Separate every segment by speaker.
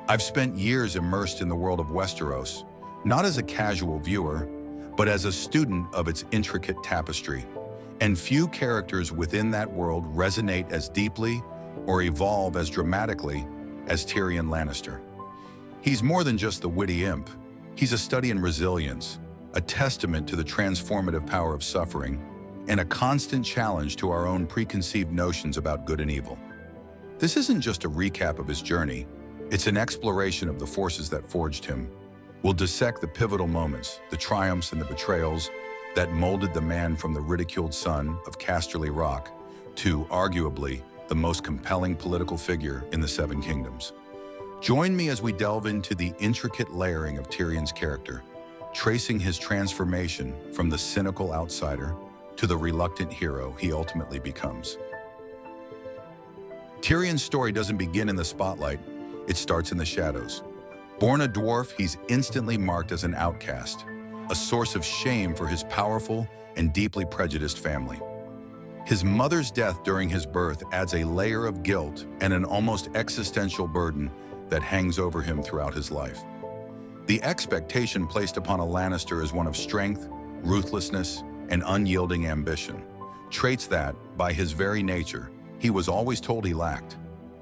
Speaker 1: I've spent years immersed in the world of Westeros, not as a casual viewer, but as a student of its intricate tapestry. And few characters within that world resonate as deeply or evolve as dramatically as Tyrion Lannister. He's more than just the witty imp. He's a study in resilience, a testament to the transformative power of suffering, and a constant challenge to our own preconceived notions about good and evil. This isn't just a recap of his journey, it's an exploration of the forces that forged him. We'll dissect the pivotal moments, the triumphs and the betrayals that molded the man from the ridiculed son of Casterly Rock to, arguably, the most compelling political figure in the Seven Kingdoms. Join me as we delve into the intricate layering of Tyrion's character, tracing his transformation from the cynical outsider to the reluctant hero he ultimately becomes. Tyrion's story doesn't begin in the spotlight, it starts in the shadows. Born a dwarf, he's instantly marked as an outcast, a source of shame for his powerful and deeply prejudiced family. His mother's death during his birth adds a layer of guilt and an almost existential burden that hangs over him throughout his life. The expectation placed upon a Lannister is one of strength, ruthlessness, and unyielding ambition, traits that, by his very nature, he was always told he lacked.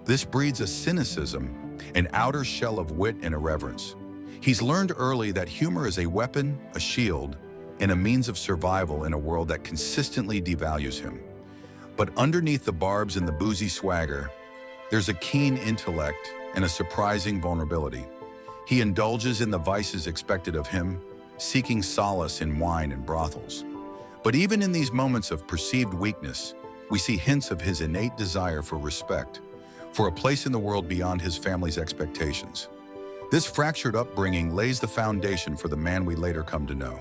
Speaker 1: This breeds a cynicism, an outer shell of wit and irreverence. He's learned early that humor is a weapon, a shield, and a means of survival in a world that consistently devalues him. But underneath the barbs and the boozy swagger, there's a keen intellect and a surprising vulnerability. He indulges in the vices expected of him, seeking solace in wine and brothels. But even in these moments of perceived weakness, we see hints of his innate desire for respect, for a place in the world beyond his family's expectations. This fractured upbringing lays the foundation for the man we later come to know.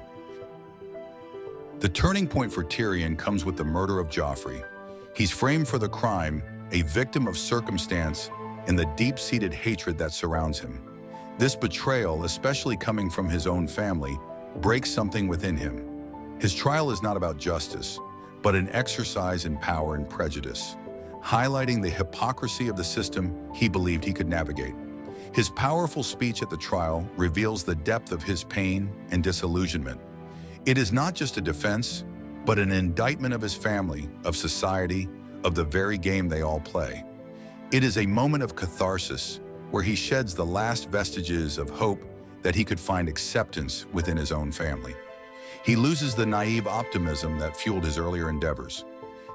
Speaker 1: The turning point for Tyrion comes with the murder of Joffrey. He's framed for the crime, a victim of circumstance, and the deep-seated hatred that surrounds him. This betrayal, especially coming from his own family, breaks something within him. His trial is not about justice, but an exercise in power and prejudice, highlighting the hypocrisy of the system he believed he could navigate. His powerful speech at the trial reveals the depth of his pain and disillusionment. It is not just a defense, but an indictment of his family, of society, of the very game they all play. It is a moment of catharsis where he sheds the last vestiges of hope that he could find acceptance within his own family. He loses the naive optimism that fueled his earlier endeavors.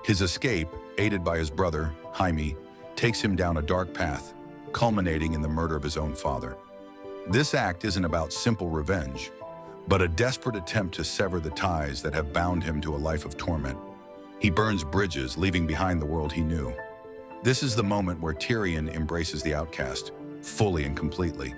Speaker 1: His escape, aided by his brother, Jaime, takes him down a dark path, culminating in the murder of his own father. This act isn't about simple revenge, but a desperate attempt to sever the ties that have bound him to a life of torment. He burns bridges, leaving behind the world he knew. This is the moment where Tyrion embraces the outcast, fully and completely.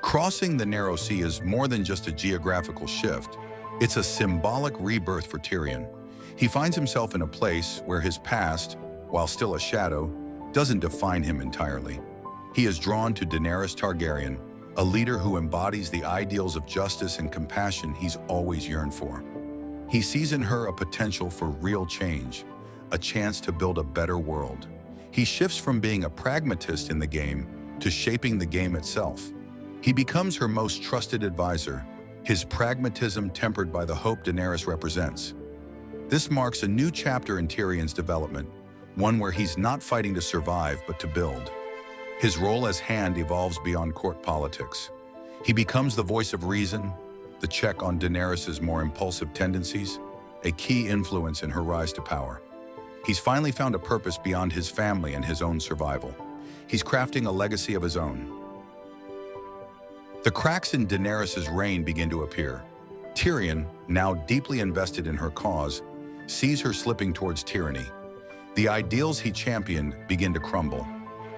Speaker 1: Crossing the Narrow Sea is more than just a geographical shift. It's a symbolic rebirth for Tyrion. He finds himself in a place where his past, while still a shadow, doesn't define him entirely. He is drawn to Daenerys Targaryen, a leader who embodies the ideals of justice and compassion he's always yearned for. He sees in her a potential for real change, a chance to build a better world. He shifts from being a pragmatist in the game to shaping the game itself. He becomes her most trusted advisor, his pragmatism tempered by the hope Daenerys represents. This marks a new chapter in Tyrion's development, one where he's not fighting to survive but to build. His role as Hand evolves beyond court politics. He becomes the voice of reason, the check on Daenerys' more impulsive tendencies, a key influence in her rise to power. He's finally found a purpose beyond his family and his own survival. He's crafting a legacy of his own. The cracks in Daenerys' reign begin to appear. Tyrion, now deeply invested in her cause, sees her slipping towards tyranny. The ideals he championed begin to crumble,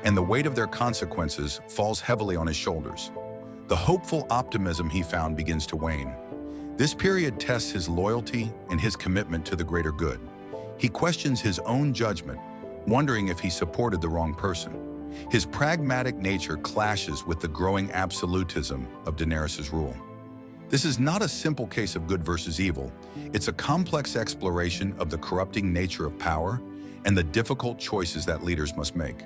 Speaker 1: and the weight of their consequences falls heavily on his shoulders. The hopeful optimism he found begins to wane. This period tests his loyalty and his commitment to the greater good. He questions his own judgment, wondering if he supported the wrong person. His pragmatic nature clashes with the growing absolutism of Daenerys' rule. This is not a simple case of good versus evil. It's a complex exploration of the corrupting nature of power and the difficult choices that leaders must make.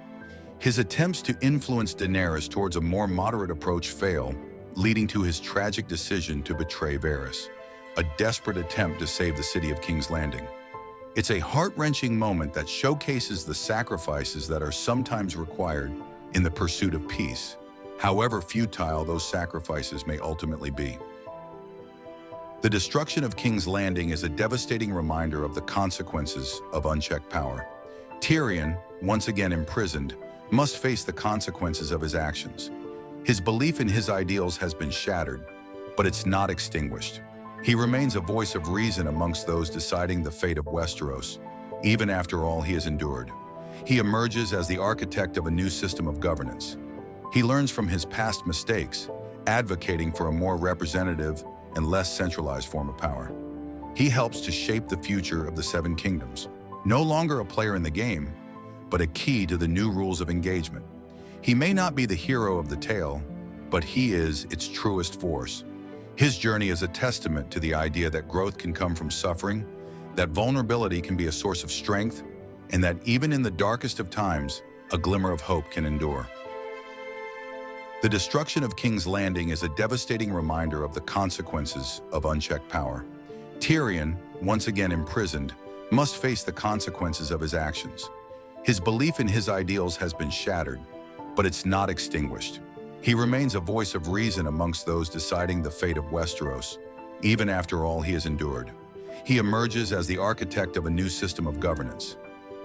Speaker 1: His attempts to influence Daenerys towards a more moderate approach fail, leading to his tragic decision to betray Varys, a desperate attempt to save the city of King's Landing. It's a heart-wrenching moment that showcases the sacrifices that are sometimes required in the pursuit of peace, however futile those sacrifices may ultimately be. The destruction of King's Landing is a devastating reminder of the consequences of unchecked power. Tyrion, once again imprisoned, must face the consequences of his actions. His belief in his ideals has been shattered, but it's not extinguished. He remains a voice of reason amongst those deciding the fate of Westeros, even after all he has endured. He emerges as the architect of a new system of governance. He learns from his past mistakes, advocating for a more representative and less centralized form of power. He helps to shape the future of the Seven Kingdoms, no longer a player in the game, but a key to the new rules of engagement. He may not be the hero of the tale, but he is its truest force. His journey is a testament to the idea that growth can come from suffering, that vulnerability can be a source of strength, and that even in the darkest of times, a glimmer of hope can endure. The destruction of King's Landing is a devastating reminder of the consequences of unchecked power. Tyrion, once again imprisoned, must face the consequences of his actions. His belief in his ideals has been shattered, but it's not extinguished. He remains a voice of reason amongst those deciding the fate of Westeros, even after all he has endured. He emerges as the architect of a new system of governance.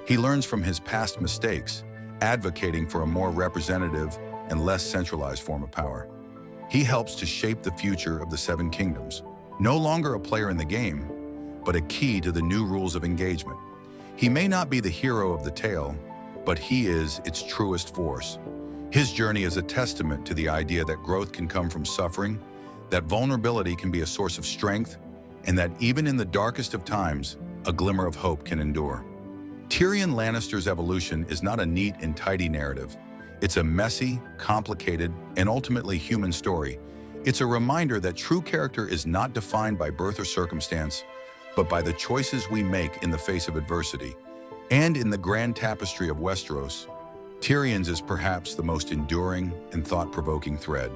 Speaker 1: He learns from his past mistakes, advocating for a more representative and less centralized form of power. He helps to shape the future of the Seven Kingdoms, no longer a player in the game, but a key to the new rules of engagement. He may not be the hero of the tale, but he is its truest force. His journey is a testament to the idea that growth can come from suffering, that vulnerability can be a source of strength, and that even in the darkest of times, a glimmer of hope can endure. Tyrion Lannister's evolution is not a neat and tidy narrative. It's a messy, complicated, and ultimately human story. It's a reminder that true character is not defined by birth or circumstance, but by the choices we make in the face of adversity. And in the grand tapestry of Westeros, Tyrion's is perhaps the most enduring and thought-provoking thread.